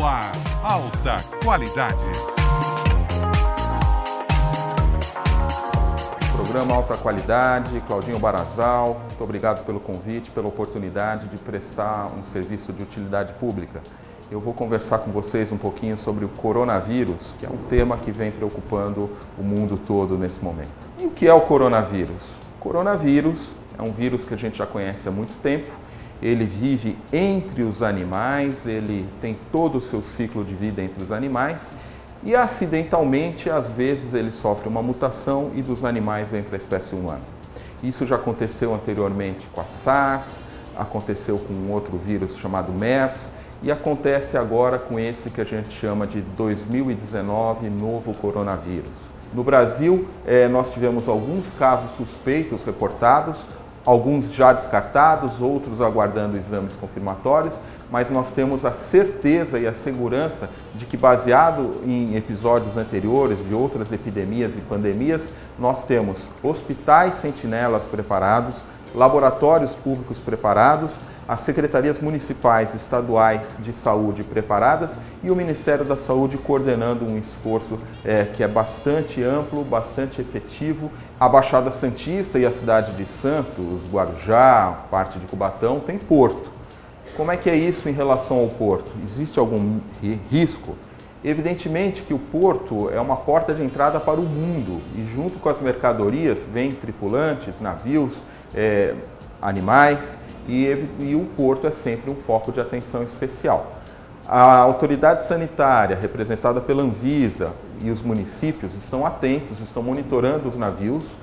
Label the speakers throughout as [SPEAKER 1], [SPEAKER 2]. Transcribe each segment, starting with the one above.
[SPEAKER 1] ar, alta qualidade.
[SPEAKER 2] Programa Alta Qualidade, Claudinho Barazal, muito obrigado pelo convite, pela oportunidade de prestar um serviço de utilidade pública. Eu vou conversar com vocês um pouquinho sobre o coronavírus, que é um tema que vem preocupando o mundo todo nesse momento. E o que é o coronavírus? O coronavírus é um vírus que a gente já conhece há muito tempo, ele vive entre os animais, ele tem todo o seu ciclo de vida entre os animais e acidentalmente, às vezes, ele sofre uma mutação e dos animais vem para a espécie humana. Isso já aconteceu anteriormente com a SARS, aconteceu com um outro vírus chamado MERS e acontece agora com esse que a gente chama de 2019 novo coronavírus. No Brasil, nós tivemos alguns casos suspeitos reportados, alguns já descartados, outros aguardando exames confirmatórios, mas nós temos a certeza e a segurança de que, baseado em episódios anteriores de outras epidemias e pandemias, nós temos hospitais sentinelas preparados, laboratórios públicos preparados, as secretarias municipais e estaduais de saúde preparadas e o Ministério da Saúde coordenando um esforço que é bastante amplo, bastante efetivo. A Baixada Santista e a cidade de Santos, Guarujá, parte de Cubatão, tem porto. Como é que é isso em relação ao porto? Existe algum risco? Evidentemente que o porto é uma porta de entrada para o mundo e junto com as mercadorias vêm tripulantes, navios, animais e o porto é sempre um foco de atenção especial. A autoridade sanitária, representada pela Anvisa e os municípios, estão atentos, estão monitorando os navios.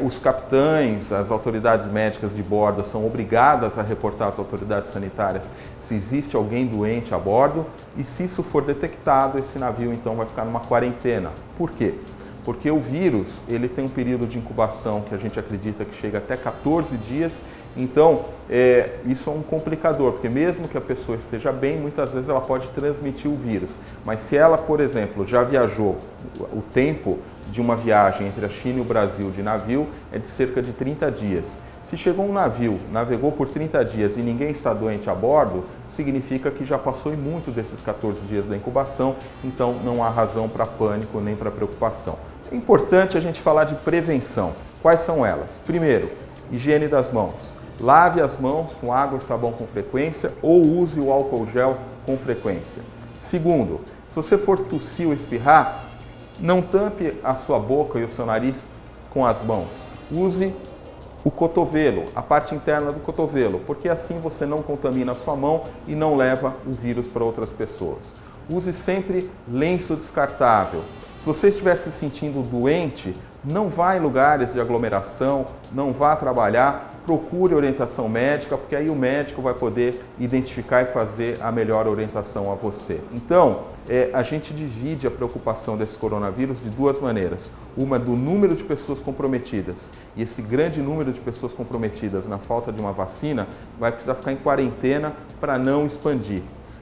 [SPEAKER 2] Os capitães, as autoridades médicas de bordo são obrigadas a reportar às autoridades sanitárias se existe alguém doente a bordo e se isso for detectado, esse navio então vai ficar numa quarentena. Por quê? Porque o vírus ele tem um período de incubação que a gente acredita que chega até 14 dias, então isso é um complicador, porque mesmo que a pessoa esteja bem, muitas vezes ela pode transmitir o vírus, mas se ela, por exemplo, já viajou, o tempo de uma viagem entre a China e o Brasil de navio é de cerca de 30 dias. Se chegou um navio, navegou por 30 dias e ninguém está doente a bordo, significa que já passou muito desses 14 dias da incubação, então não há razão para pânico nem para preocupação. É importante a gente falar de prevenção. Quais são elas? Primeiro, higiene das mãos. Lave as mãos com água e sabão com frequência ou use o álcool gel com frequência. Segundo, se você for tossir ou espirrar, não tampe a sua boca e o seu nariz com as mãos. Use o cotovelo, a parte interna do cotovelo, porque assim você não contamina a sua mão e não leva o vírus para outras pessoas. Use sempre lenço descartável. Se você estiver se sentindo doente, não vá em lugares de aglomeração, não vá trabalhar, procure orientação médica, porque aí o médico vai poder identificar e fazer a melhor orientação a você. Então, a gente divide a preocupação desse coronavírus de duas maneiras. Uma do número de pessoas comprometidas, e esse grande número de pessoas comprometidas na falta de uma vacina vai precisar ficar em quarentena para não expandir.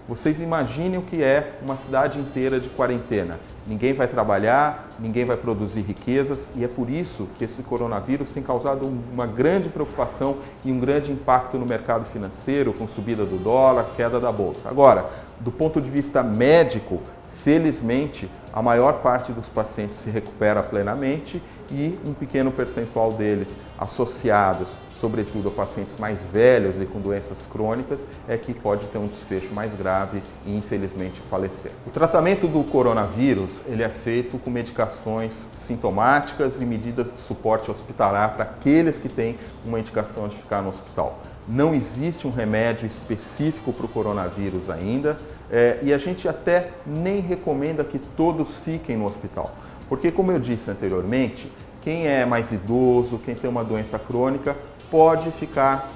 [SPEAKER 2] Vocês imaginem o que é uma cidade inteira de quarentena. Ninguém vai trabalhar, ninguém vai produzir riquezas e é por isso que esse coronavírus tem causado uma grande preocupação e um grande impacto no mercado financeiro, com subida do dólar, queda da bolsa. Agora, do ponto de vista médico, felizmente, a maior parte dos pacientes se recupera plenamente e um pequeno percentual deles associados, sobretudo a pacientes mais velhos e com doenças crônicas, é que pode ter um desfecho mais grave e, infelizmente, falecer. O tratamento do coronavírus ele é feito com medicações sintomáticas e medidas de suporte hospitalar para aqueles que têm uma indicação de ficar no hospital. Não existe um remédio específico para o coronavírus ainda e a gente até nem recomenda que todos fiquem no hospital. Porque, como eu disse anteriormente, quem é mais idoso, quem tem uma doença crônica, pode ficar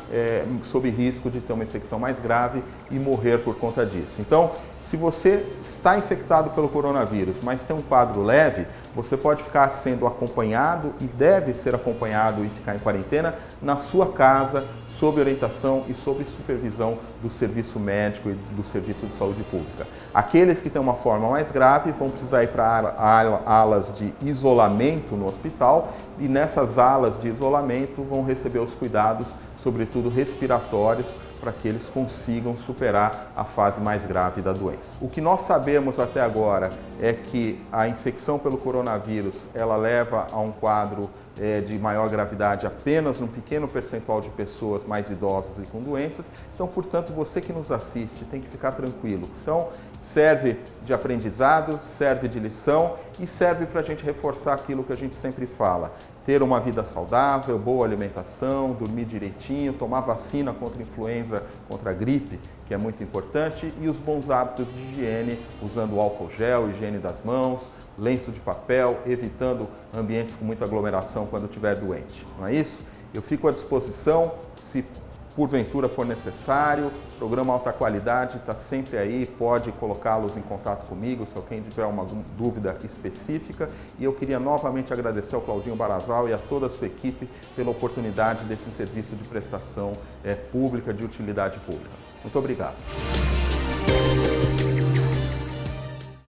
[SPEAKER 2] sob risco de ter uma infecção mais grave e morrer por conta disso. Então, se você está infectado pelo coronavírus, mas tem um quadro leve, você pode ficar sendo acompanhado e deve ser acompanhado e ficar em quarentena na sua casa, sob orientação e sob supervisão do serviço médico e do serviço de saúde pública. Aqueles que têm uma forma mais grave vão precisar ir para alas de isolamento no hospital e nessas alas de isolamento vão receber os cuidados, sobretudo respiratórios, para que eles consigam superar a fase mais grave da doença. O que nós sabemos até agora é que a infecção pelo coronavírus ela leva a um quadro de maior gravidade apenas num pequeno percentual de pessoas mais idosas e com doenças. Então, portanto, você que nos assiste tem que ficar tranquilo. Então, serve de aprendizado, serve de lição e serve para a gente reforçar aquilo que a gente sempre fala. Ter uma vida saudável, boa alimentação, dormir direitinho, tomar vacina contra a influenza, contra a gripe, que é muito importante, e os bons hábitos de higiene, usando álcool gel, higiene das mãos, lenço de papel, evitando ambientes com muita aglomeração quando estiver doente. Não é isso? Eu fico à disposição, se porventura for necessário. O programa Alta Qualidade está sempre aí, pode colocá-los em contato comigo se alguém tiver uma dúvida específica. E eu queria novamente agradecer ao Claudinho Barazal e a toda a sua equipe pela oportunidade desse serviço de prestação pública, de utilidade pública. Muito obrigado.